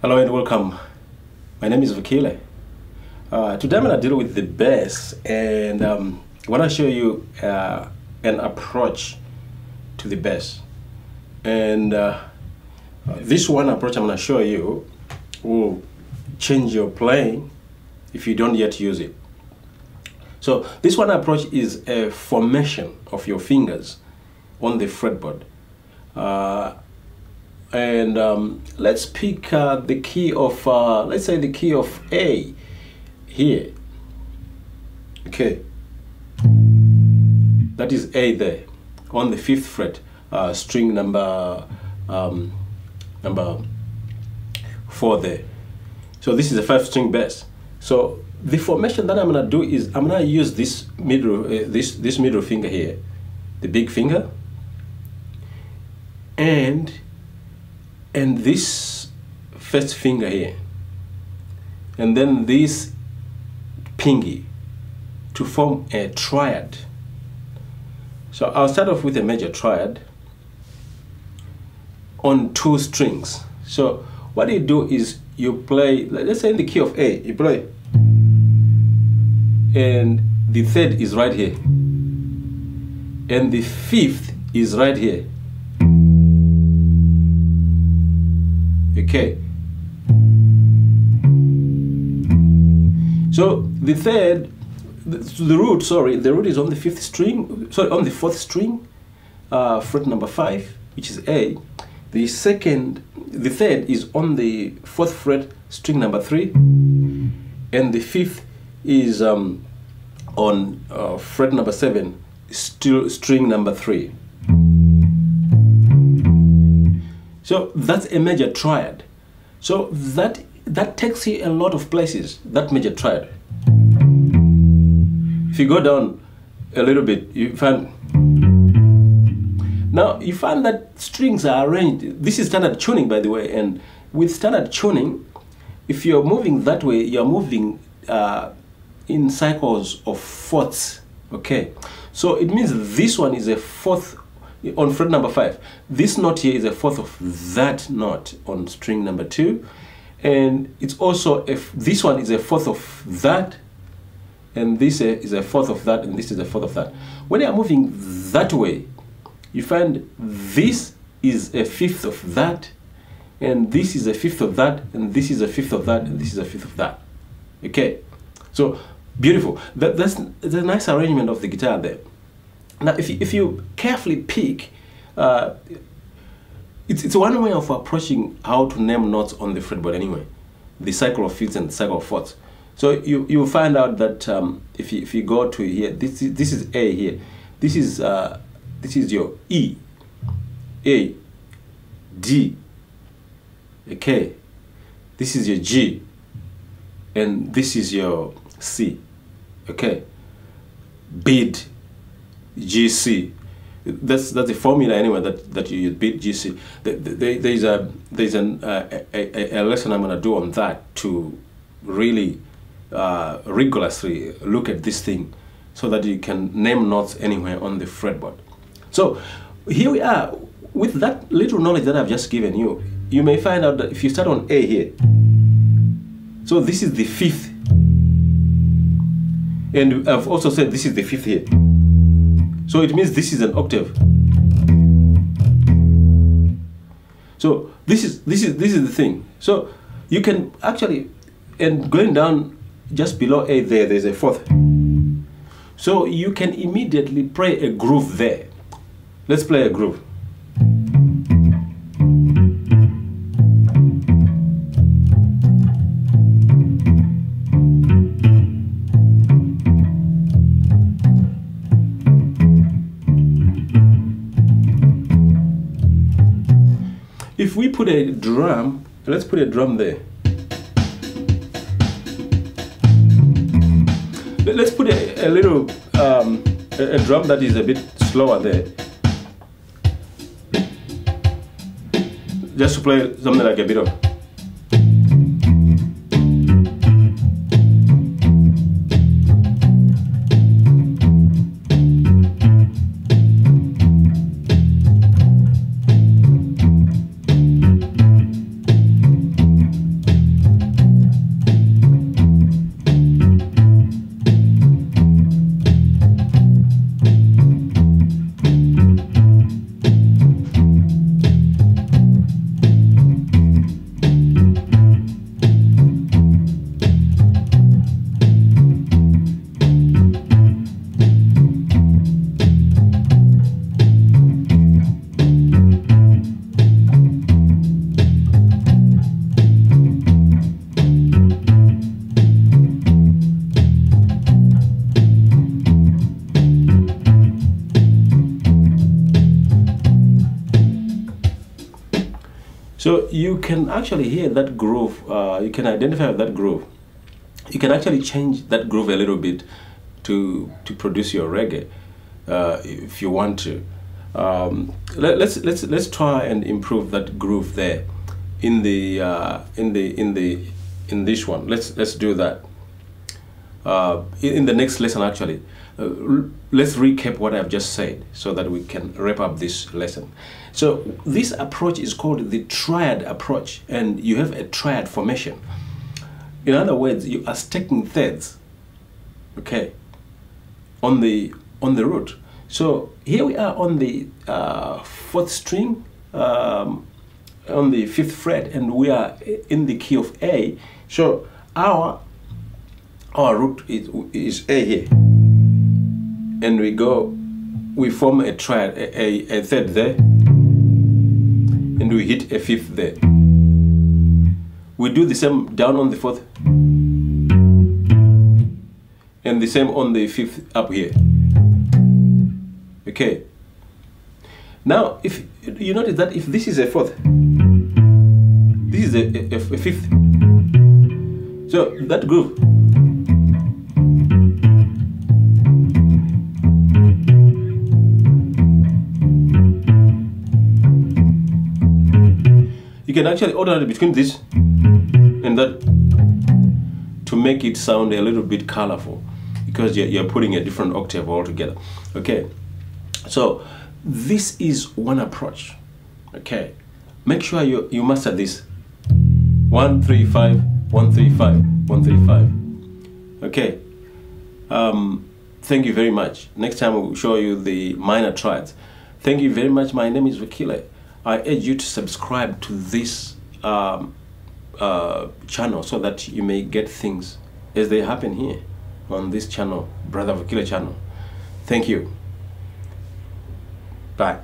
Hello and welcome. My name is Vakile. Today I'm going to deal with the bass, and I want to show you an approach to the bass. And this one approach I'm going to show you will change your playing if you don't yet use it. So this one approach is a formation of your fingers on the fretboard. Let's pick the key of, let's say the key of A here. Okay, that is A there on the 5th fret, string number 4 there. So this is a 5-string bass. So the formation that I'm gonna do is I'm gonna use this middle this middle finger here, the big finger, and this first finger here, and then this pinky to form a triad. So I'll start off with a major triad on 2 strings. So what you do is you play, let's say in the key of A, you play, and the 3rd is right here, and the 5th is right here. Okay, so the 3rd, the root is on the 5th string, sorry, on the 4th string, fret number 5, which is A. The 3rd is on the 4th fret, string number 3, and the 5th is on fret number 7, still string number 3. So that's a major triad. So that takes you a lot of places, that major triad. If you go down a little bit, you find that strings are arranged. This is standard tuning, by the way, and with standard tuning, if you're moving that way, you're moving in cycles of 4ths. Okay, so it means this one is a 4th on fret number 5. This note here is a 4th of that note on string number 2, and it's also this one is a 4th of that, and this is a 4th of that, and this is a 4th of that. When you are moving that way, you find this is a 5th of that, and this is a 5th of that, and this is a 5th of that, and this is a 5th of that. Okay, so beautiful. That's a nice arrangement of the guitar there. Now, if you carefully pick, it's one way of approaching how to name notes on the fretboard anyway, the cycle of 5ths and the cycle of 4ths. So you'll find out that if you go to here, this is A here, this is your E, A, D, okay, this is your G, and this is your C, okay, bid, GC. That's the formula anyway that you beat GC. There's a lesson I'm gonna do on that to really rigorously look at this thing so that you can name notes anywhere on the fretboard. So here we are with that little knowledge that I've just given you. You may find out that if you start on A here, so this is the 5th, and I've also said this is the 5th here. So it means this is an octave. So this is the thing. So you can actually, and going down just below A there's a 4th. So you can immediately play a groove there. Let's play a groove. If we put a drum, let's put a drum there. Let's put a little a drum that is a bit slower there, just to play something like a bit of. So you can actually hear that groove, you can identify that groove. You can actually change that groove a little bit to produce your reggae if you want to. Let's try and improve that groove there in this one. Let's do that in the next lesson. Actually, let's recap what I've just said so that we can wrap up this lesson. So this approach is called the triad approach, and you have a triad formation. In other words, you are stacking thirds, okay, on the root. So here we are on the 4th string, on the 5th fret, and we are in the key of A. So our root is A here, and we form a triad, a third there, and we hit a 5th there. We do the same down on the 4th, and the same on the 5th up here. Okay. Now, if you notice that if this is a 4th, this is a 5th. So that groove, you can actually alternate between this and that to make it sound a little bit colorful, because you're putting a different octave altogether. Okay, so this is one approach. Okay, make sure you master this 1 3 5 1 3 5 1 3 5. Okay, thank you very much. Next time we'll show you the minor triads. Thank you very much. My name is Vakile. I urge you to subscribe to this channel so that you may get things as they happen here on this channel, Brother Vakile channel. Thank you. Bye.